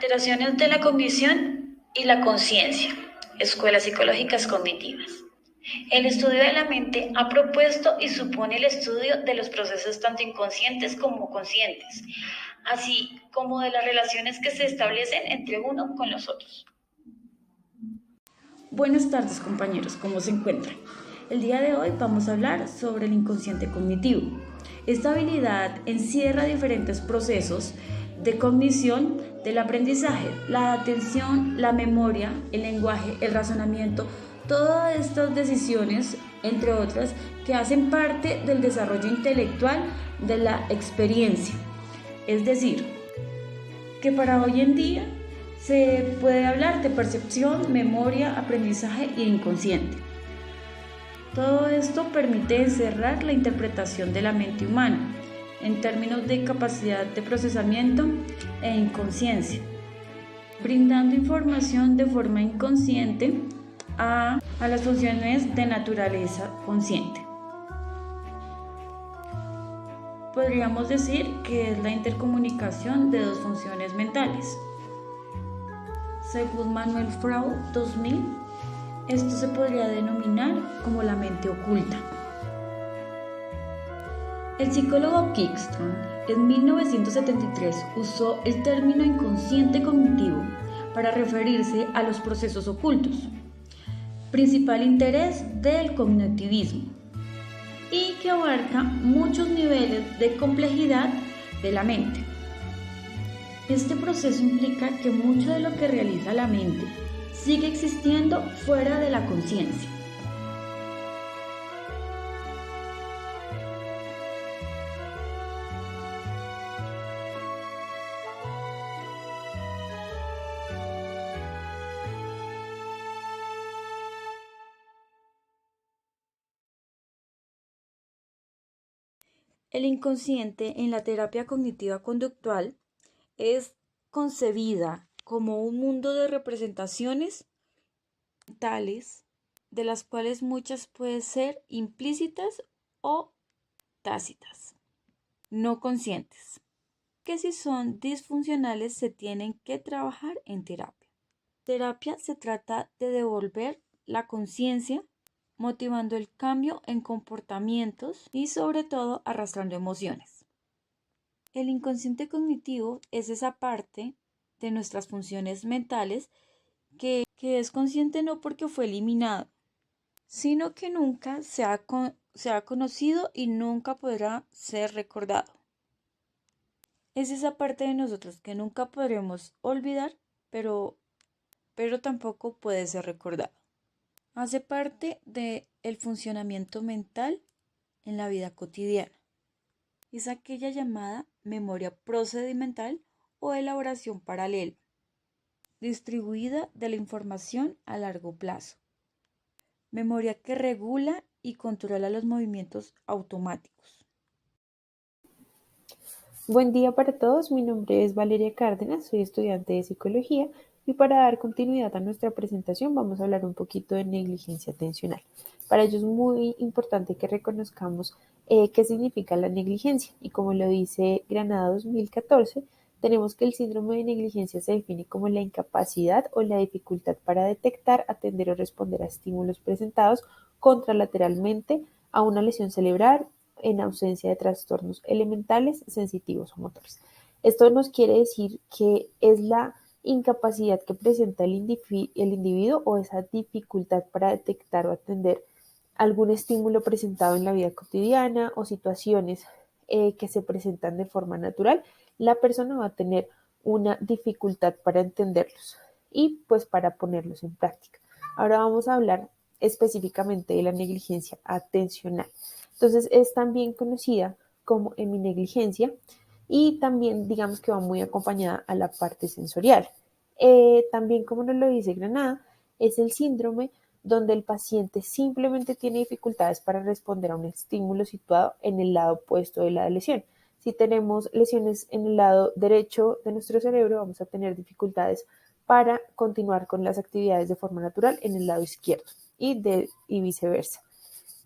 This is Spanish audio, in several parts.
Alteraciones de la cognición y la conciencia, escuelas psicológicas cognitivas. El estudio de la mente ha propuesto y supone el estudio de los procesos tanto inconscientes como conscientes, así como de las relaciones que se establecen entre uno con los otros. Buenas tardes, compañeros, ¿cómo se encuentran? El día de hoy vamos a hablar sobre el inconsciente cognitivo. Esta habilidad encierra diferentes procesos de cognición del aprendizaje, la atención, la memoria, el lenguaje, el razonamiento, todas estas decisiones, entre otras, que hacen parte del desarrollo intelectual de la experiencia. Es decir, que para hoy en día se puede hablar de percepción, memoria, aprendizaje e inconsciente. Todo esto permite encerrar la interpretación de la mente humana en términos de capacidad de procesamiento e inconsciencia, brindando información de forma inconsciente a las funciones de naturaleza consciente. Podríamos decir que es la intercomunicación de dos funciones mentales. Según Manuel Freud 2000, esto se podría denominar como la mente oculta. El psicólogo Kickstrom en 1973 usó el término inconsciente cognitivo para referirse a los procesos ocultos, principal interés del cognitivismo, y que abarca muchos niveles de complejidad de la mente. Este proceso implica que mucho de lo que realiza la mente sigue existiendo fuera de la conciencia. El inconsciente en la terapia cognitiva conductual es concebida como un mundo de representaciones mentales, de las cuales muchas pueden ser implícitas o tácitas, no conscientes, que si son disfuncionales se tienen que trabajar en terapia. Terapia se trata de devolver la conciencia, motivando el cambio en comportamientos y sobre todo arrastrando emociones. El inconsciente cognitivo es esa parte de nuestras funciones mentales que es consciente no porque fue eliminado, sino que nunca se ha conocido y nunca podrá ser recordado. Es esa parte de nosotros que nunca podremos olvidar, pero tampoco puede ser recordado. Hace parte del funcionamiento mental en la vida cotidiana. Es aquella llamada memoria procedimental o elaboración paralela, distribuida de la información a largo plazo. Memoria que regula y controla los movimientos automáticos. Buen día para todos, mi nombre es Valeria Cárdenas, soy estudiante de psicología y para dar continuidad a nuestra presentación vamos a hablar un poquito de negligencia atencional. Para ello es muy importante que reconozcamos qué significa la negligencia y como lo dice Granada 2014, tenemos que el síndrome de negligencia se define como la incapacidad o la dificultad para detectar, atender o responder a estímulos presentados contralateralmente a una lesión cerebral en ausencia de trastornos elementales, sensitivos o motores. Esto nos quiere decir que es la incapacidad que presenta el individuo o esa dificultad para detectar o atender algún estímulo presentado en la vida cotidiana o situaciones que se presentan de forma natural, la persona va a tener una dificultad para entenderlos y pues para ponerlos en práctica. Ahora vamos a hablar específicamente de la negligencia atencional. Entonces es también conocida como heminegligencia y también digamos que va muy acompañada a la parte sensorial. También como nos lo dice Granada, es el síndrome donde el paciente simplemente tiene dificultades para responder a un estímulo situado en el lado opuesto de la lesión. Si tenemos lesiones en el lado derecho de nuestro cerebro, vamos a tener dificultades para continuar con las actividades de forma natural en el lado izquierdo y viceversa.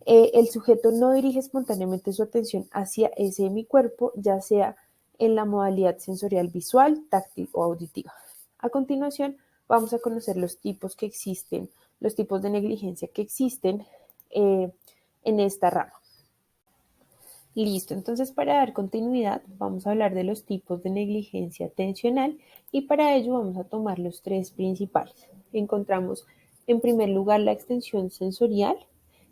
El sujeto no dirige espontáneamente su atención hacia ese hemicuerpo, ya sea en la modalidad sensorial visual, táctil o auditiva. A continuación, vamos a conocer los tipos que existen, los tipos de negligencia que existen en esta rama. Listo, entonces para dar continuidad vamos a hablar de los tipos de negligencia atencional y para ello vamos a tomar los tres principales. Encontramos en primer lugar la extensión sensorial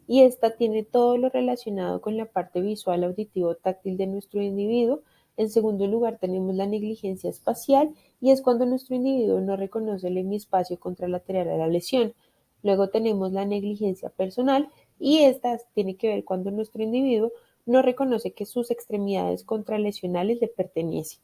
y esta tiene todo lo relacionado con la parte visual, auditivo, táctil de nuestro individuo. En segundo lugar tenemos la negligencia espacial y es cuando nuestro individuo no reconoce el hemispacio contralateral a la lesión. Luego tenemos la negligencia personal y esta tiene que ver cuando nuestro individuo no reconoce que sus extremidades contralesionales le pertenecen.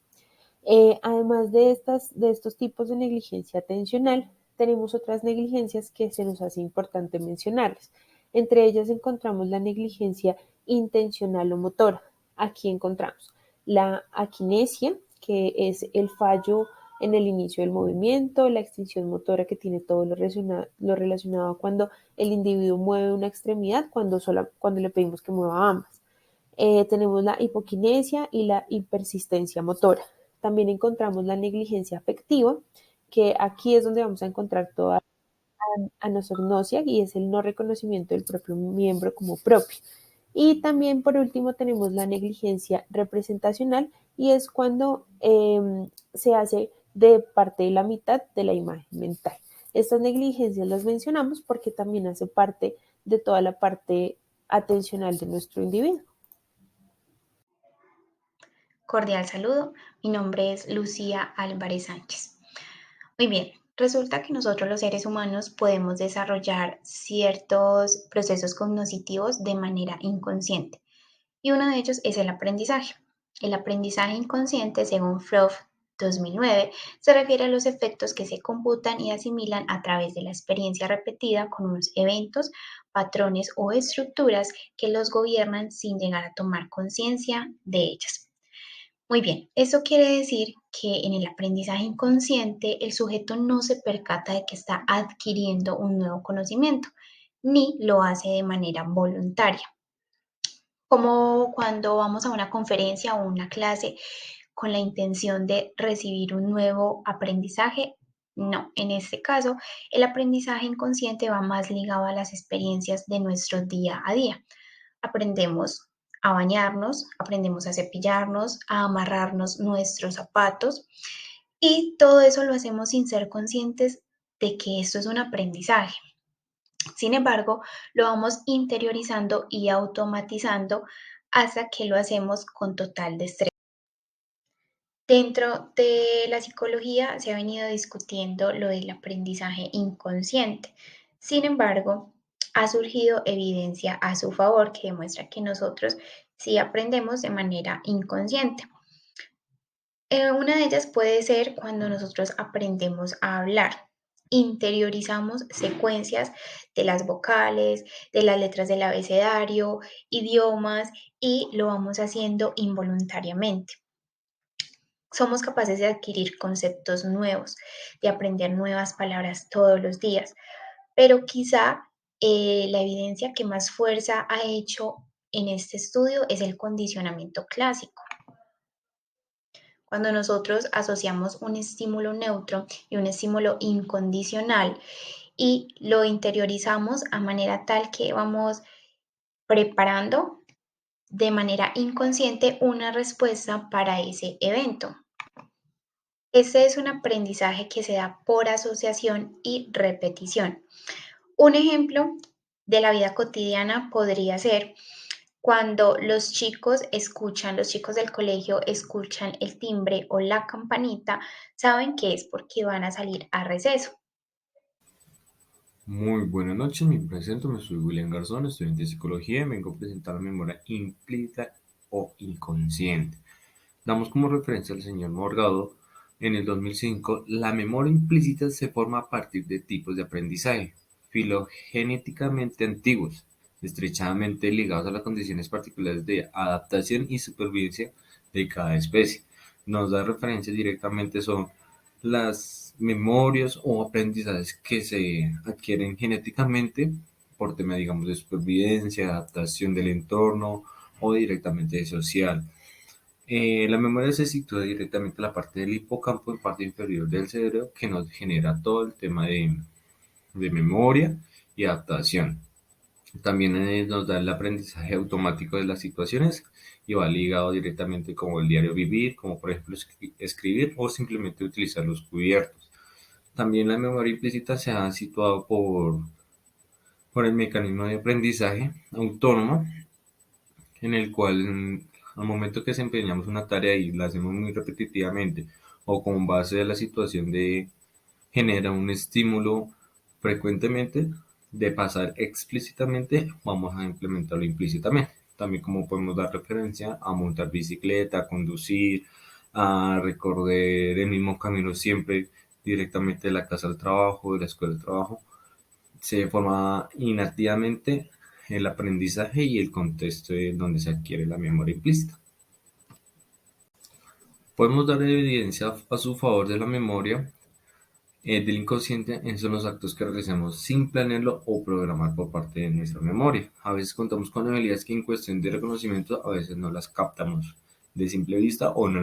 Además de estos tipos de negligencia atencional, tenemos otras negligencias que se nos hace importante mencionarlas. Entre ellas encontramos la negligencia intencional o motora. Aquí encontramos la aquinesia, que es el fallo en el inicio del movimiento, la extinción motora, que tiene todo lo relacionado cuando el individuo mueve una extremidad, cuando le pedimos que mueva ambas. Tenemos la hipoquinesia y la hipersistencia motora. También encontramos la negligencia afectiva, que aquí es donde vamos a encontrar toda la anosognosia y es el no reconocimiento del propio miembro como propio. Y también por último tenemos la negligencia representacional y es cuando se hace de parte de la mitad de la imagen mental. Estas negligencias las mencionamos porque también hace parte de toda la parte atencional de nuestro individuo. Cordial saludo, mi nombre es Lucía Álvarez Sánchez. Muy bien, resulta que nosotros los seres humanos podemos desarrollar ciertos procesos cognitivos de manera inconsciente y uno de ellos es el aprendizaje. El aprendizaje inconsciente, según Freud 2009, se refiere a los efectos que se computan y asimilan a través de la experiencia repetida con unos eventos, patrones o estructuras que los gobiernan sin llegar a tomar conciencia de ellas. Muy bien, eso quiere decir que en el aprendizaje inconsciente el sujeto no se percata de que está adquiriendo un nuevo conocimiento, ni lo hace de manera voluntaria. Como cuando vamos a una conferencia o una clase con la intención de recibir un nuevo aprendizaje, no, en este caso el aprendizaje inconsciente va más ligado a las experiencias de nuestro día a día. Aprendemos a bañarnos, aprendemos a cepillarnos, a amarrarnos nuestros zapatos y todo eso lo hacemos sin ser conscientes de que esto es un aprendizaje. Sin embargo, lo vamos interiorizando y automatizando hasta que lo hacemos con total destreza. Dentro de la psicología se ha venido discutiendo lo del aprendizaje inconsciente. Sin embargo, ha surgido evidencia a su favor que demuestra que nosotros sí aprendemos de manera inconsciente. Una de ellas puede ser cuando nosotros aprendemos a hablar. Interiorizamos secuencias de las vocales, de las letras del abecedario, idiomas y lo vamos haciendo involuntariamente. Somos capaces de adquirir conceptos nuevos, de aprender nuevas palabras todos los días, pero quizá la evidencia que más fuerza ha hecho en este estudio es el condicionamiento clásico. Cuando nosotros asociamos un estímulo neutro y un estímulo incondicional y lo interiorizamos a manera tal que vamos preparando de manera inconsciente una respuesta para ese evento. Este es un aprendizaje que se da por asociación y repetición. Un ejemplo de la vida cotidiana podría ser cuando los chicos del colegio escuchan el timbre o la campanita, saben que es porque van a salir a receso. Muy buenas noches, me presento, me soy William Garzón, estudiante de psicología y vengo a presentar la memoria implícita o inconsciente. Damos como referencia al señor Morgado en el 2005, la memoria implícita se forma a partir de tipos de aprendizaje filogenéticamente antiguos, estrechamente ligados a las condiciones particulares de adaptación y supervivencia de cada especie. Nos da referencia directamente son las memorias o aprendizajes que se adquieren genéticamente por tema, digamos, de supervivencia, adaptación del entorno o directamente social. La memoria se sitúa directamente en la parte del hipocampo, en parte inferior del cerebro, que nos genera todo el tema de memoria y adaptación. También nos da el aprendizaje automático de las situaciones y va ligado directamente como el diario vivir, como por ejemplo escribir o simplemente utilizar los cubiertos. También la memoria implícita se ha situado por el mecanismo de aprendizaje autónomo, en el cual al momento que desempeñamos una tarea y la hacemos muy repetitivamente o con base de la situación de genera un estímulo frecuentemente, de pasar explícitamente, vamos a implementarlo implícitamente. También como podemos dar referencia a montar bicicleta, a conducir, a recorrer el mismo camino siempre directamente de la casa al trabajo, de la escuela al trabajo. Se forma inactivamente el aprendizaje y el contexto en donde se adquiere la memoria implícita. Podemos dar evidencia a su favor de la memoria del inconsciente son los actos que realizamos sin planearlo o programar por parte de nuestra memoria. A veces contamos con habilidades que en cuestión de reconocimiento a veces no las captamos de simple vista o no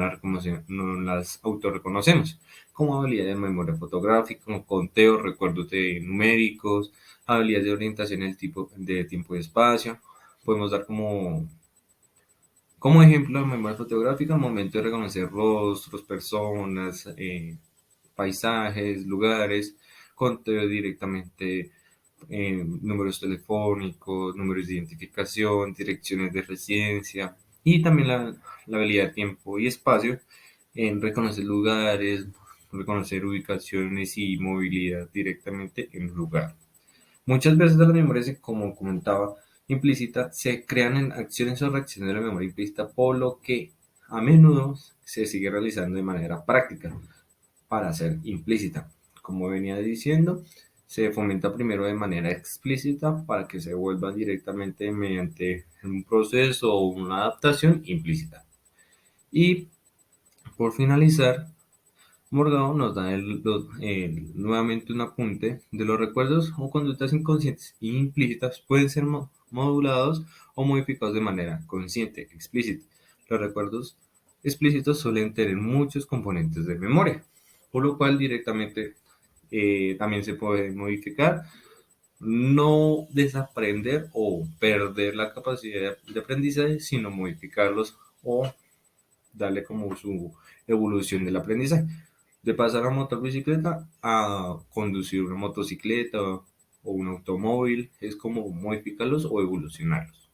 las autorreconocemos, como habilidades de memoria fotográfica, como conteo, recuerdos de numéricos, habilidades de orientación en el tipo de tiempo y espacio. Podemos dar como ejemplo la memoria fotográfica al momento de reconocer rostros, personas, paisajes, lugares, conteo directamente números telefónicos, números de identificación, direcciones de residencia y también la habilidad de tiempo y espacio en reconocer lugares, reconocer ubicaciones y movilidad directamente en un lugar. Muchas veces las memorias, como comentaba, implícita, se crean en acciones o reacciones de la memoria implícita, por lo que a menudo se sigue realizando de manera práctica para ser implícita. Como venía diciendo, se fomenta primero de manera explícita para que se vuelva directamente mediante un proceso o una adaptación implícita. Y por finalizar, Morgado nos da nuevamente un apunte de los recuerdos o conductas inconscientes e implícitas pueden ser modulados o modificados de manera consciente, explícita. Los recuerdos explícitos suelen tener muchos componentes de memoria, por lo cual directamente también se puede modificar, no desaprender o perder la capacidad de aprendizaje, sino modificarlos o darle como su evolución del aprendizaje. De pasar a montar bicicleta a conducir una motocicleta o un automóvil, es como modificarlos o evolucionarlos.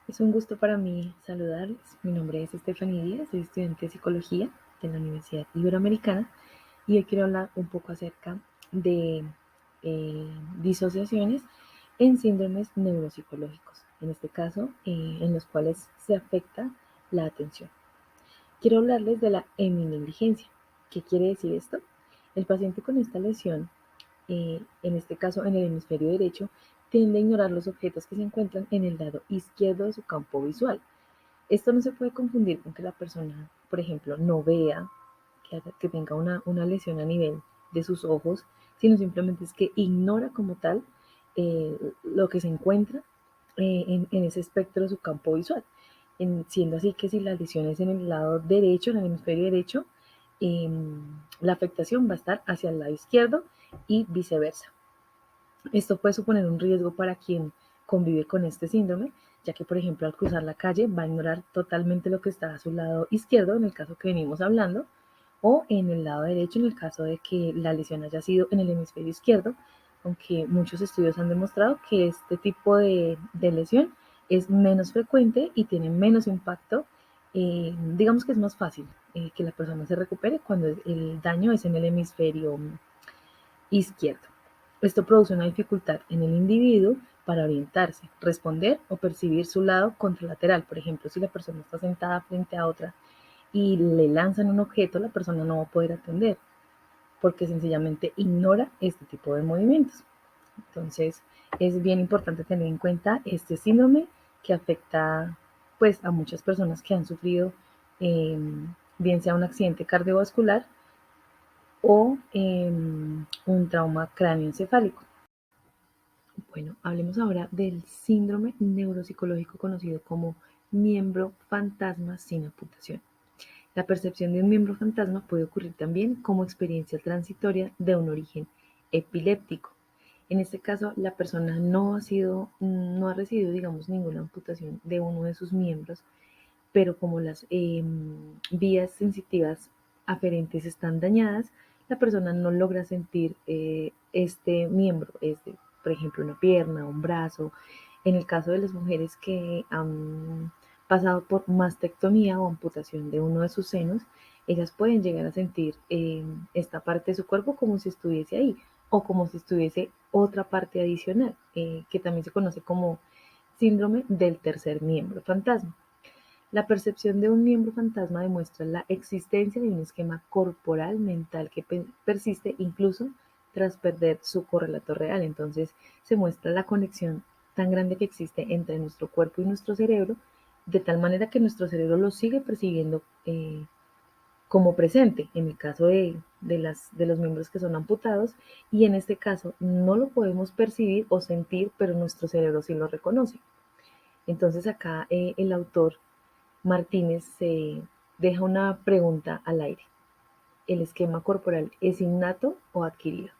Es un gusto para mí saludarles. Mi nombre es Estefanía Díaz, soy estudiante de Psicología de la Universidad Iberoamericana y hoy quiero hablar un poco acerca de disociaciones en síndromes neuropsicológicos, en este caso en los cuales se afecta la atención. Quiero hablarles de la heminegligencia. ¿Qué quiere decir esto? El paciente con esta lesión, en este caso en el hemisferio derecho, tiende a ignorar los objetos que se encuentran en el lado izquierdo de su campo visual. Esto no se puede confundir con que la persona, por ejemplo, no vea, que tenga una lesión a nivel de sus ojos, sino simplemente es que ignora como tal lo que se encuentra en ese espectro de su campo visual. Siendo así que si la lesión es en el lado derecho, en el hemisferio derecho, la afectación va a estar hacia el lado izquierdo y viceversa. Esto puede suponer un riesgo para quien convive con este síndrome, ya que, por ejemplo, al cruzar la calle va a ignorar totalmente lo que está a su lado izquierdo, en el caso que venimos hablando, o en el lado derecho, en el caso de que la lesión haya sido en el hemisferio izquierdo, aunque muchos estudios han demostrado que este tipo de lesión es menos frecuente y tiene menos impacto. Digamos que es más fácil que la persona se recupere cuando el daño es en el hemisferio izquierdo. Esto produce una dificultad en el individuo para orientarse, responder o percibir su lado contralateral. Por ejemplo, si la persona está sentada frente a otra y le lanzan un objeto, la persona no va a poder atender porque sencillamente ignora este tipo de movimientos. Entonces, es bien importante tener en cuenta este síndrome que afecta pues a muchas personas que han sufrido bien sea un accidente cardiovascular o un trauma cráneoencefálico. Bueno, hablemos ahora del síndrome neuropsicológico conocido como miembro fantasma sin amputación. La percepción de un miembro fantasma puede ocurrir también como experiencia transitoria de un origen epiléptico. En este caso, la persona no ha recibido, digamos, ninguna amputación de uno de sus miembros, pero como las vías sensitivas aferentes están dañadas, la persona no logra sentir este miembro, por ejemplo, una pierna, un brazo. En el caso de las mujeres que han pasado por mastectomía o amputación de uno de sus senos, ellas pueden llegar a sentir esta parte de su cuerpo como si estuviese ahí o como si estuviese otra parte adicional, que también se conoce como síndrome del tercer miembro fantasma. La percepción de un miembro fantasma demuestra la existencia de un esquema corporal mental que persiste incluso tras perder su correlato real. Entonces se muestra la conexión tan grande que existe entre nuestro cuerpo y nuestro cerebro, de tal manera que nuestro cerebro lo sigue percibiendo como presente, en el caso de los miembros que son amputados, y en este caso no lo podemos percibir o sentir, pero nuestro cerebro sí lo reconoce. Entonces acá el autor Martínez deja una pregunta al aire. ¿El esquema corporal es innato o adquirido?